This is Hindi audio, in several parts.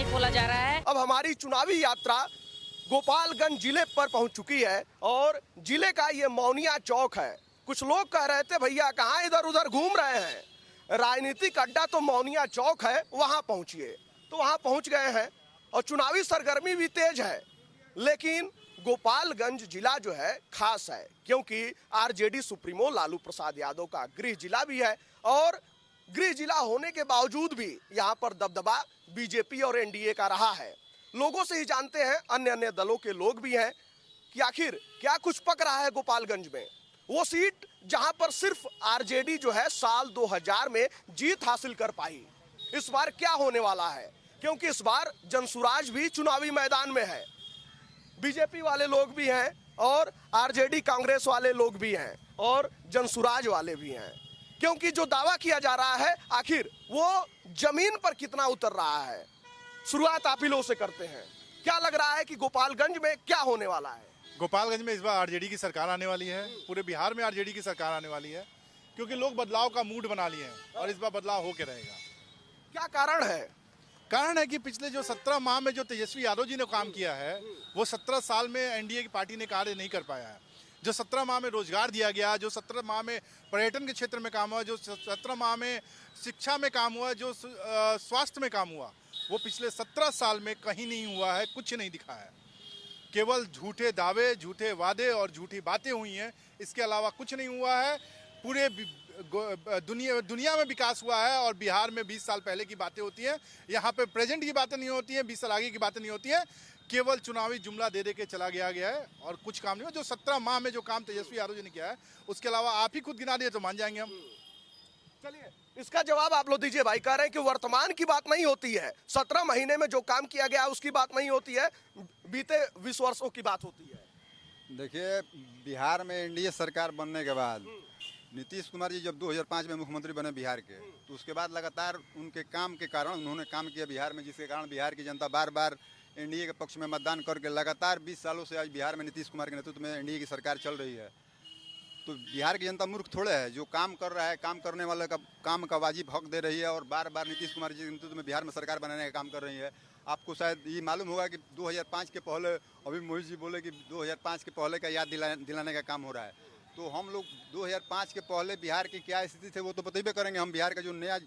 नहीं बोला जा रहा है। अब हमारी चुनावी यात्रा गोपालगंज जिले पर पहुंच चुकी है और जिले का ये मौनिया चौक है। कुछ लोग कह रहे थे भैया कहाँ इधर उधर घूम रहे हैं, राजनीतिक अड्डा तो मौनिया चौक है, वहां पहुंचिए। तो वहां पहुंच गए हैं और चुनावी सरगर्मी भी तेज है। लेकिन गोपालगंज जिला जो है खास है क्योंकि आरजेडी सुप्रीमो लालू प्रसाद यादव का गृह जिला भी है और गृह जिला होने के बावजूद भी यहाँ पर दबदबा बीजेपी और एनडीए का रहा है। लोगों से ही जानते हैं, अन्य अन्य दलों के लोग भी हैं कि आखिर क्या कुछ पक रहा है गोपालगंज में। वो सीट जहां पर सिर्फ आरजेडी जो है साल 2000 में जीत हासिल कर पाई, इस बार क्या होने वाला है, क्योंकि इस बार जनसुराज भी चुनावी मैदान में है। बीजेपी वाले लोग भी हैं और आरजेडी कांग्रेस वाले लोग भी हैं और जनसुराज वाले भी हैं, क्योंकि जो दावा किया जा रहा है आखिर वो जमीन पर कितना उतर रहा है। शुरुआत आप ही लोगों से करते हैं, क्या लग रहा है कि गोपालगंज में क्या होने वाला है? गोपालगंज में इस बार आरजेडी की सरकार आने वाली है, पूरे बिहार में आरजेडी की सरकार आने वाली है, क्योंकि लोग बदलाव का मूड बना लिए हैं और इस बार बदलाव होके रहेगा। क्या कारण है? कारण है कि पिछले जो 17 माह में जो तेजस्वी यादव जी ने काम किया है वो 17 साल में एनडीए की पार्टी ने कार्य नहीं कर पाया है। जो 17 माह में रोजगार दिया गया, जो 17 माह में पर्यटन के क्षेत्र में काम हुआ, जो 17 माह में शिक्षा में काम हुआ, जो स्वास्थ्य में काम हुआ, वो पिछले 17 साल में कहीं नहीं हुआ है, कुछ नहीं दिखा है। केवल झूठे दावे, झूठे वादे और झूठी बातें हुई हैं, इसके अलावा कुछ नहीं हुआ है। पूरे दुनिया में विकास हुआ है और बिहार में 20 साल पहले की बातें होती हैं, यहाँ पे प्रेजेंट की बातें नहीं होती हैं, 20 साल आगे की बातें नहीं होती हैं। केवल चुनावी जुमला दे दे के चला गया है और कुछ काम नहीं हुआ। जो 17 माह में जो काम तेजस्वी यादव जी ने किया है उसके अलावा आप ही खुद गिना दिए तो मान जाएंगे हम। चलिए इसका जवाब आप लोग दीजिए भाई। कह रहे हैं कि वर्तमान की बात नहीं होती है, 17 महीने में जो काम किया गया उसकी बात नहीं होती है, बीते 20 वर्षों की बात होती है। देखिए, बिहार में एनडीए सरकार बनने के बाद नीतीश कुमार जी जब 2005 में मुख्यमंत्री बने बिहार के, तो उसके बाद लगातार उनके काम के कारण उन्होंने काम किया बिहार में, जिसके कारण बिहार की जनता बार बार एनडीए के पक्ष में मतदान करके लगातार 20 सालों से आज बिहार में नीतीश कुमार के नेतृत्व में एनडीए की सरकार चल रही है। तो बिहार की जनता मूर्ख थोड़े है, जो काम कर रहा है, काम करने वाले का काम का वाजिब हक दे रही है और बार बार नीतीश कुमार जी के नेतृत्व में बिहार में सरकार बनाने का काम कर रही है। आपको शायद ये मालूम होगा कि 2005 के पहले, अभी मोहित जी बोले कि 2005 के पहले का याद दिलाने का काम हो रहा है। तो हम लोग 2005 के पहले बिहार की क्या स्थिति थी वो तो बतेबे करेंगे। हम बिहार का जो नया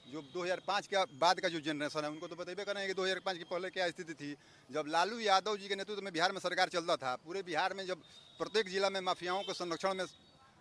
जो 2005 के बाद का जो जनरेशन है उनको तो बतेबे करेंगे कि 2005 के पहले क्या स्थिति थी। जब लालू यादव जी के नेतृत्व में बिहार में सरकार चलता था, पूरे बिहार में जब प्रत्येक जिला में माफियाओं के संरक्षण में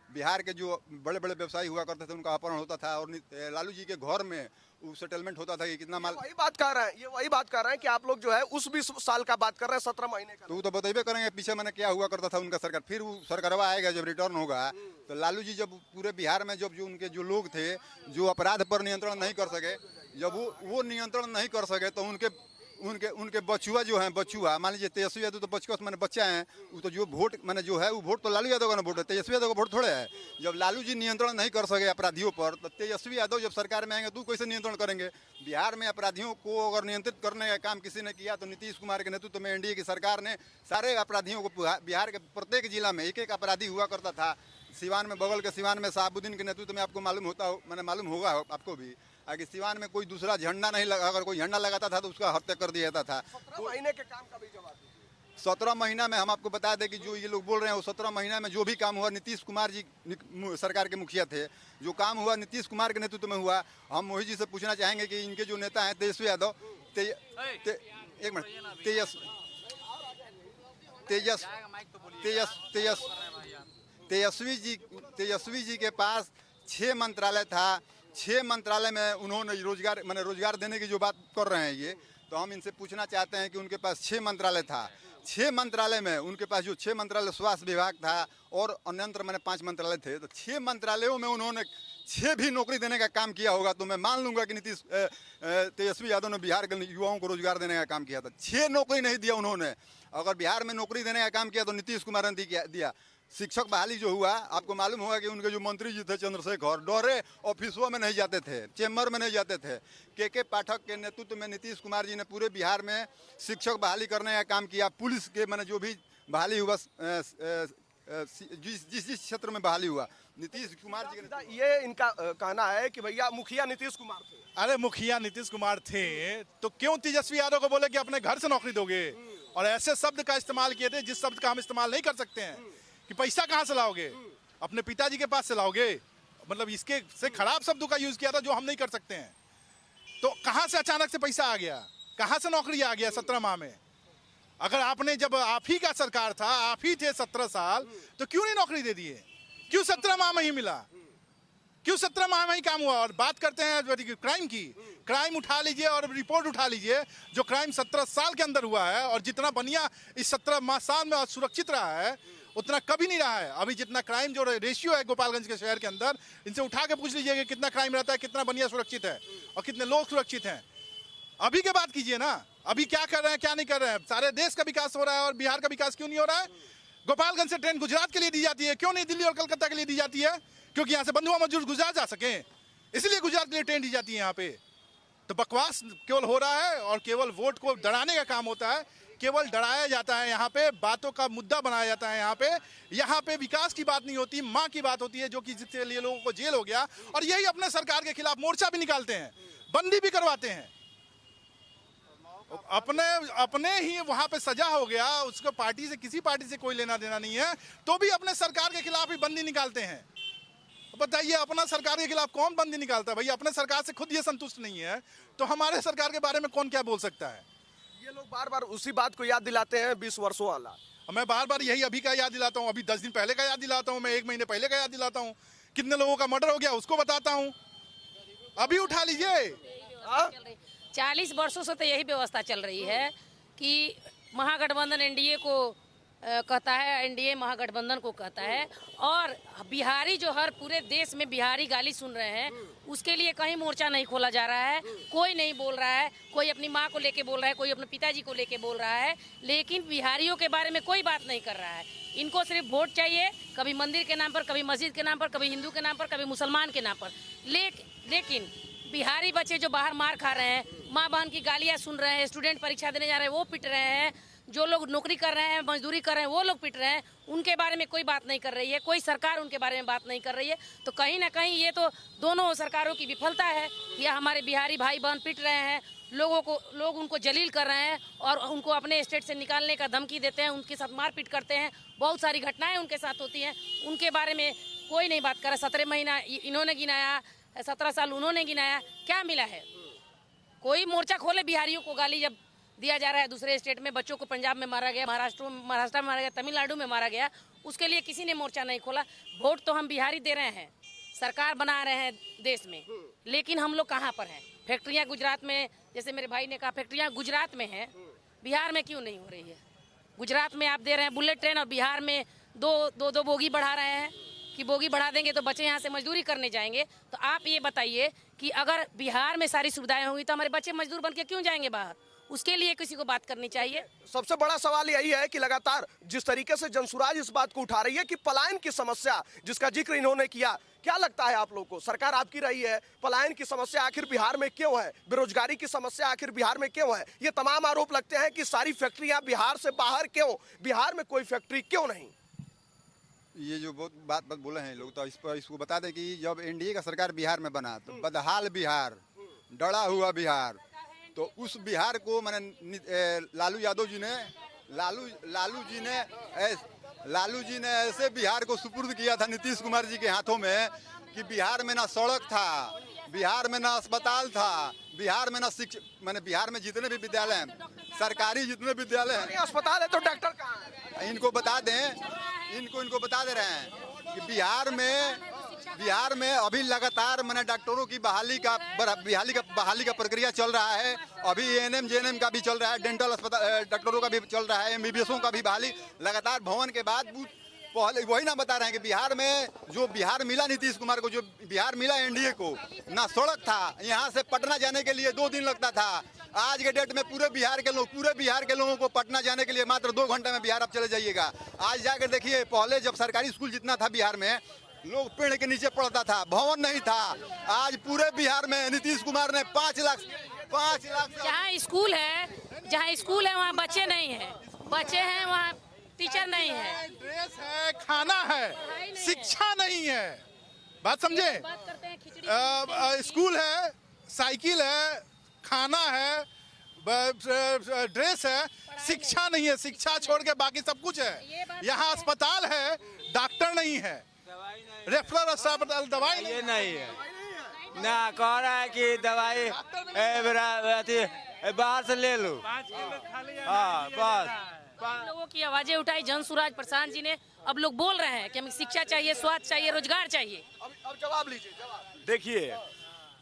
बिहार के जो बड़े बड़े व्यवसायी हुआ करते थे उनका अपहरण होता था और लालू जी के घर में वो सेटलमेंट होता था कि कितना माल। वही बात कर रहे हैं, ये वही बात कर रहे हैं कि आप लोग जो है उस 20 साल का बात कर रहे हैं, 17 महीने का। तो वो तो बतेबे करेंगे पीछे मैंने क्या हुआ करता था उनका सरकार। फिर वो सरकारवा आएगा जब रिटर्न होगा, तो लालू जी जब पूरे बिहार में जब जो उनके जो लोग थे जो अपराध पर नियंत्रण नहीं कर सके, जब वो नियंत्रण नहीं कर सके तो उनके बचुआ जो हैं, बचुआ मान लीजिए तेजस्वी यादव तो बचुआ मैंने बच्चा हैं, वो तो जो वोट मैंने जो है वो वोट तो लालू यादव का ना वोट है, तेजस्वी यादव का वोट थोड़े है। जब लालू जी नियंत्रण नहीं कर सके अपराधियों पर, तो तेजस्वी यादव जब सरकार में आएंगे तो कैसे नियंत्रण करेंगे? बिहार में अपराधियों को अगर नियंत्रित करने का काम किसी ने किया तो नीतीश कुमार के नेतृत्व में एनडीए की सरकार ने सारे अपराधियों को, बिहार के प्रत्येक जिला में एक एक अपराधी हुआ करता था। सिवान में, बगल के सिवान में शहाबुद्दीन के नेतृत्व में आपको मालूम होता हो, मैंने मालूम होगा आपको भी, आगे सिवान में कोई दूसरा झंडा नहीं लगा, अगर कोई झंडा लगाता था तो उसका हत्या कर दिया जाता था। 17 महीने के काम का भी जवाब दीजिए। 17 महीना में हम आपको बता दें कि जो ये लोग बोल रहे हैं वो 17 महीना में जो भी काम हुआ, नीतीश कुमार जी सरकार के मुखिया थे, जो काम हुआ नीतीश कुमार के नेतृत्व में हुआ। हम मोहित जी से पूछना चाहेंगे कि इनके जो नेता हैं तेजस्वी यादव, एक मिनट, तेजस्वी जी के पास 6 मंत्रालय था। 6 मंत्रालय में उन्होंने रोजगार देने की जो बात कर रहे हैं ये, तो हम इनसे पूछना चाहते हैं कि उनके पास 6 मंत्रालय था, 6 मंत्रालय में उनके पास जो 6 मंत्रालय स्वास्थ्य विभाग था और अन्यंत्र 5 मंत्रालय थे, तो 6 मंत्रालयों में उन्होंने 6 भी नौकरी देने का काम किया होगा तो मैं मान लूंगा कि तेजस्वी यादव ने बिहार के युवाओं को रोजगार देने का काम किया था। 6 नौकरी नहीं दिया उन्होंने। अगर बिहार में नौकरी देने का काम किया तो नीतीश कुमार ने दिया। शिक्षक बहाली जो हुआ, आपको मालूम होगा कि उनके जो मंत्री जी थे चंद्रशेखर, डरे ऑफिसों में नहीं जाते थे, चेम्बर में नहीं जाते थे। के पाठक के नेतृत्व में नीतीश कुमार जी ने पूरे बिहार में शिक्षक बहाली करने का काम किया। पुलिस के जो भी बहाली हुआ, जिस क्षेत्र में बहाली हुआ, नीतीश कुमार जी के ये इनका कहना है कि भैया मुखिया नीतीश कुमार थे। अरे मुखिया नीतीश कुमार थे तो क्यों तेजस्वी यादव को बोले कि अपने घर से नौकरी दोगे, और ऐसे शब्द का इस्तेमाल किए थे जिस शब्द का हम इस्तेमाल नहीं कर सकते हैं कि पैसा कहाँ से लाओगे, अपने पिताजी के पास से लाओगे, मतलब इसके से खराब शब्दों का यूज किया था जो हम नहीं कर सकते हैं। तो कहाँ से अचानक से पैसा आ गया, कहाँ से नौकरी आ गया 17 माह में? अगर आपने, जब आप ही का सरकार था, आप ही थे 17 साल, तो क्यों नहीं नौकरी दे दिए? क्यों 17 माह में ही मिला? क्यों 17 माह में ही काम हुआ? और बात करते हैं क्राइम की, क्राइम उठा लीजिए और रिपोर्ट उठा लीजिए, जो क्राइम 17 साल के अंदर हुआ है और जितना बनिया इस 17 माह साल में सुरक्षित रहा है उतना कभी नहीं रहा है। अभी जितना क्राइम जो रेशियो है गोपालगंज के शहर के अंदर, इनसे उठा के पूछ लीजिए कि कितना क्राइम रहता है, कितना बनिया सुरक्षित है और कितने लोग सुरक्षित हैं। अभी के बात कीजिए ना, अभी क्या कर रहे हैं क्या नहीं कर रहे हैं। सारे देश का विकास हो रहा है और बिहार का विकास क्यों नहीं हो रहा है? गोपालगंज से ट्रेन गुजरात के लिए दी जाती है, क्यों नहीं दिल्ली और कलकत्ता के लिए दी जाती है? क्योंकि यहाँ से बंधुआ मजदूर गुजरात जा सके, इसलिए गुजरात के लिए ट्रेन दी जाती है यहाँ पे। तो बकवास केवल हो रहा है और केवल वोट को डराने का काम होता है, केवल डराया जाता है यहाँ पे, बातों का मुद्दा बनाया जाता है यहाँ पे विकास की बात नहीं होती, माँ की बात होती है, जो कि जिसके लिए लोगों को जेल हो गया। और यही अपने सरकार के खिलाफ मोर्चा भी निकालते हैं, बंदी भी करवाते हैं। अपने ही वहां पे सजा हो गया, उसको पार्टी से, किसी पार्टी से कोई लेना देना नहीं है, तो भी अपने सरकार के खिलाफ ही बंदी निकालते हैं। बताइए, अपना सरकार के खिलाफ कौन बंदी निकालता है? भैया अपने सरकार से खुद ये संतुष्ट नहीं है तो हमारे सरकार के बारे में कौन क्या बोल सकता है? ये लोग बार बार उसी बात को याद दिलाते हैं 20 वर्षों वाला। मैं बार बार यही अभी का याद दिलाता हूँ, अभी 10 दिन पहले का याद दिलाता हूँ, मैं 1 महीने पहले का याद दिलाता हूँ, कितने लोगों का मर्डर हो गया उसको बताता हूँ, अभी उठा लीजिए। 40 वर्षों से तो यही व्यवस्था चल रही है कि महागठबंधन एनडीए को कहता है, एनडीए महागठबंधन को कहता है, और बिहारी जो हर पूरे देश में बिहारी गाली सुन रहे हैं, उसके लिए कहीं मोर्चा नहीं खोला जा रहा है, कोई नहीं बोल रहा है। कोई अपनी माँ को लेके बोल रहा है, कोई अपने पिताजी को लेके बोल रहा है, लेकिन बिहारियों के बारे में कोई बात नहीं कर रहा है। इनको सिर्फ वोट चाहिए, कभी मंदिर के नाम पर, कभी मस्जिद के नाम पर, कभी हिंदू के नाम पर, कभी मुसलमान के नाम पर। लेकिन बिहारी बच्चे जो बाहर मार खा रहे हैं, माँ बहन की गालियाँ सुन रहे हैं, स्टूडेंट परीक्षा देने जा रहे हैं वो पिट रहे हैं, जो लोग नौकरी कर रहे हैं, मजदूरी कर रहे हैं वो लोग पिट रहे हैं, उनके बारे में कोई बात नहीं कर रही है, कोई सरकार उनके बारे में बात नहीं कर रही है। तो कहीं ना कहीं ये तो दोनों सरकारों की विफलता है कि हमारे बिहारी भाई बहन पिट रहे हैं, लोग उनको जलील कर रहे हैं और उनको अपने स्टेट से निकालने का धमकी देते हैं, उनके साथ मारपीट करते हैं, बहुत सारी घटनाएं उनके साथ होती हैं, उनके बारे में कोई नहीं बात कर रहा। 17 महीना इन्होंने गिनाया, 17 साल उन्होंने गिनाया, क्या मिला है? कोई मोर्चा खोले। बिहारियों को गाली जब दिया जा रहा है दूसरे स्टेट में, बच्चों को पंजाब में मारा गया, महाराष्ट्र में मारा गया, तमिलनाडु में मारा गया, उसके लिए किसी ने मोर्चा नहीं खोला। वोट तो हम बिहारी दे रहे हैं, सरकार बना रहे हैं देश में, लेकिन हम लोग कहाँ पर हैं? फैक्ट्रियाँ गुजरात में, जैसे मेरे भाई ने कहा, फैक्ट्रियाँ गुजरात में हैं, बिहार में क्यों नहीं हो रही है? गुजरात में आप दे रहे हैं बुलेट ट्रेन और बिहार में दो बोगी बढ़ा रहे हैं कि बोगी बढ़ा देंगे तो बच्चे यहाँ से मजदूरी करने जाएंगे। तो आप ये बताइए कि अगर बिहार में सारी सुविधाएं होंगी तो हमारे बच्चे मजदूर बन के क्यों जाएंगे बाहर? उसके लिए किसी को बात करनी चाहिए। सबसे बड़ा सवाल यही है कि लगातार जिस तरीके से जनसुराज इस बात को उठा रही है कि पलायन की समस्या जिसका जिक्र इन्होंने किया, क्या लगता है आप लोगों को? सरकार आपकी रही है, पलायन की समस्या आखिर बिहार में क्यों है? बेरोजगारी की समस्या आखिर बिहार में क्यों है? ये तमाम आरोप लगते हैं कि सारी फैक्ट्रियां बिहार से बाहर क्यों, बिहार में कोई फैक्ट्री क्यों नहीं? ये जो बहुत बात बोले हैं लोग, तो इसको बता दें कि जब एनडीए का सरकार बिहार में बना तो बदहाल बिहार, डरा हुआ बिहार, तो उस बिहार को मैंने लालू जी ने ऐसे बिहार को सुपुर्द किया था नीतीश कुमार जी के हाथों में कि बिहार में ना सड़क था, बिहार में ना अस्पताल था, बिहार में ना शिक्षा, मैंने बिहार में जितने भी विद्यालय हैं, सरकारी जितने विद्यालय हैं, अस्पताल है तो डॉक्टर कहाँ है? इनको बता दें, इनको बता दे रहे हैं कि बिहार में अभी लगातार मैंने डॉक्टरों की बहाली का प्रक्रिया चल रहा है। अभी एएनएम जेएनएम का भी चल रहा है, डेंटल अस्पताल डॉक्टरों का भी चल रहा है, एमबीबीएसों का भी बहाली लगातार भवन के बाद। पहले वही ना बता रहे हैं कि बिहार में जो बिहार मिला नीतीश कुमार को, जो बिहार मिला एनडीए को, ना सड़क था, यहाँ से पटना जाने के लिए 2 दिन लगता था। आज के डेट में पूरे बिहार के लोगों को पटना जाने के लिए मात्र 2 घंटे में बिहार आप चले जाइएगा। आज जाकर देखिए, पहले जब सरकारी स्कूल जितना था बिहार में, लोग पेड़ के नीचे पढ़ता था, भवन नहीं था। आज पूरे बिहार में नीतीश कुमार ने 5 लाख जहाँ स्कूल है वहाँ बच्चे नहीं है, बच्चे हैं वहाँ टीचर नहीं है, ड्रेस है, खाना है, शिक्षा नहीं है। बात समझे? बात करते हैं खिचड़ी स्कूल है, साइकिल है, खाना है, ड्रेस है, शिक्षा नहीं है। शिक्षा छोड़ के बाकी सब कुछ है। यहाँ अस्पताल है, डॉक्टर नहीं है, रेफरल अस्पताल, दवाई ये नहीं है ना। कह रहा है कि दवाई बाहर से ले लो। हाँ बस। लोगों की आवाजें उठाई जन सुराज प्रशांत जी ने। अब लोग बोल रहे हैं कि हमें शिक्षा चाहिए, स्वास्थ्य चाहिए, रोजगार चाहिए। अब जवाब लीजिए, जवाब। देखिए,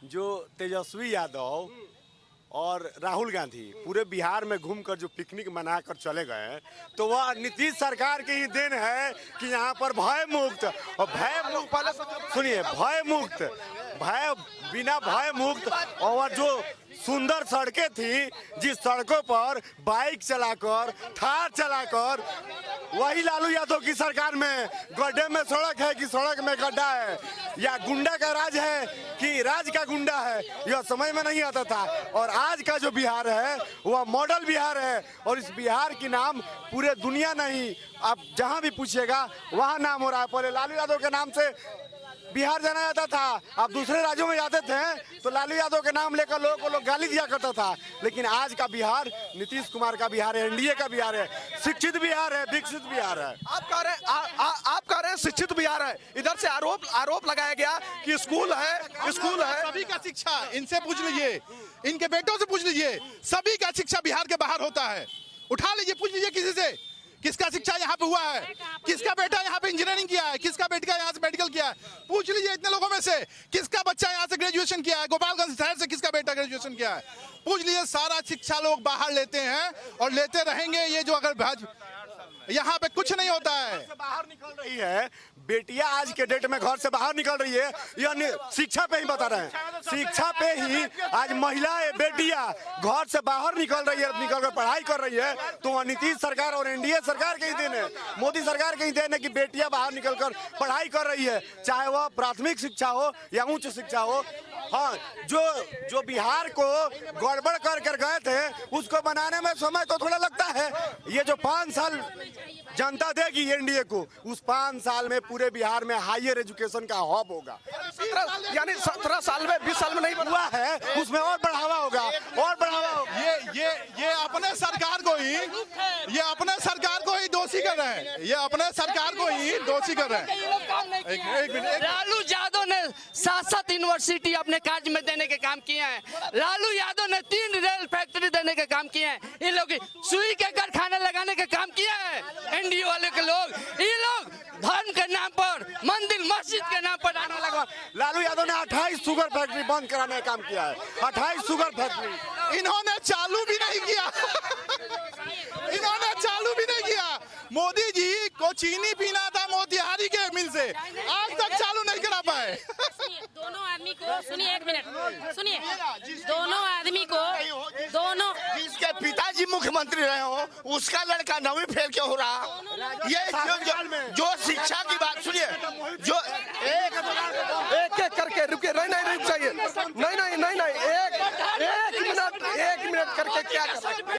जो तेजस्वी यादव और राहुल गांधी पूरे बिहार में घूमकर जो पिकनिक मनाकर चले गए, तो वह नीतीश सरकार की ही देन है कि यहाँ पर भय मुक्त और सुनिए, बिना भय मुक्त और जो सुंदर सड़कें थी, जिस सड़कों पर बाइक चलाकर, थार चलाकर, वही लालू यादव की सरकार में गड्ढे में सड़क है कि सड़क में गड्ढा है, या गुंडा का राज है कि राज का गुंडा है, यह समझ में नहीं आता था। और आज का जो बिहार है वह मॉडल बिहार है, और इस बिहार की नाम पूरे दुनिया नहीं, आप जहां भी पूछिएगा वहां नाम हो रहा है। पहले लालू यादव के नाम से बिहार जाना जाता था, अब दूसरे राज्यों में जाते थे तो लालू यादव के नाम लेकर लोगों को लोग गाली दिया करता था। लेकिन आज का बिहार नीतीश कुमार का बिहार है, एनडीए का बिहार है, शिक्षित बिहार है, विकसित बिहार है। आप कह रहे हैं शिक्षित बिहार है। इधर से आरोप लगाया गया कि स्कूल है। सभी का शिक्षा, इनसे पूछ लीजिए, इनके बेटों से पूछ लीजिए, सभी का शिक्षा बिहार के बाहर होता है। उठा लीजिए, पूछ लीजिए किसी से, किसका शिक्षा यहाँ पे हुआ है, किसका बेटा यहाँ पे इंजीनियरिंग किया है, किसका बेटा यहाँ से मेडिकल किया है। पूछ लीजिए इतने लोगों में से किसका बच्चा यहाँ से ग्रेजुएशन किया है, गोपालगंज शहर से किसका बेटा ग्रेजुएशन किया है। पूछ लीजिए, सारा शिक्षा लोग बाहर लेते हैं और लेते रहेंगे। ये जो अगर यहाँ पे कुछ नहीं होता है। बाहर निकल रही है बेटियां, आज के डेट में घर से बाहर निकल रही है, यह शिक्षा पे ही बता रहे हैं। शिक्षा पे ही आज महिलाएं, बेटियां घर से बाहर निकल रही है, निकलकर पढ़ाई कर रही है, तो वह नीतीश सरकार और एनडीए सरकार के ही देन है, मोदी सरकार के ही देन है कि बेटियां बाहर निकलकर पढ़ाई कर रही है, चाहे वह प्राथमिक शिक्षा हो या उच्च शिक्षा हो। हाँ, जो बिहार को गड़बड़ कर गए थे उसको बनाने में समय तो थोड़ा लगता है। ये जो 5 साल जनता देगी एनडीए को, उस 5 साल में पूरे बिहार में हायर एजुकेशन का हब होगा। यानी 17 साल में 20 साल में नहीं हुआ है, उसमें और बढ़ावा होगा, और बढ़ावा होगा। ये अपने सरकार को ही, दोषी कर रहे हैं। ये अपने सरकार को ही दोषी कर रहे हैं। एक मिनट, लालू यादव ने 7 यूनिवर्सिटी अपने कार्य में देने के काम किए हैं। लालू यादव ने 3 रेल फैक्ट्री देने के काम किए हैं। इन लोग सुई के कारखाने लगाने के काम किया है एनडीए वाले के लोग। ये लोग धर्म के नाम पर, मंदिर मस्जिद के नाम पर आने लगा। लालू यादव ने 28 शुगर फैक्ट्री बंद कराने का काम किया है। 28 शुगर फैक्ट्री इन्होंने चालू भी नहीं किया। मोदी जी को चीनी पीना था मोतिहारी के मिल से, आज तक चालू नहीं करा पाए। दोनों आदमी को सुनिए, एक मिनट सुनिए, दोनों आदमी को, दोनों जिसके पिताजी मुख्यमंत्री रहे हो उसका लड़का 9वीं फेल क्यों हो रहा? ये जो शिक्षा की बात सुनिए, जो एक करके रुके, नहीं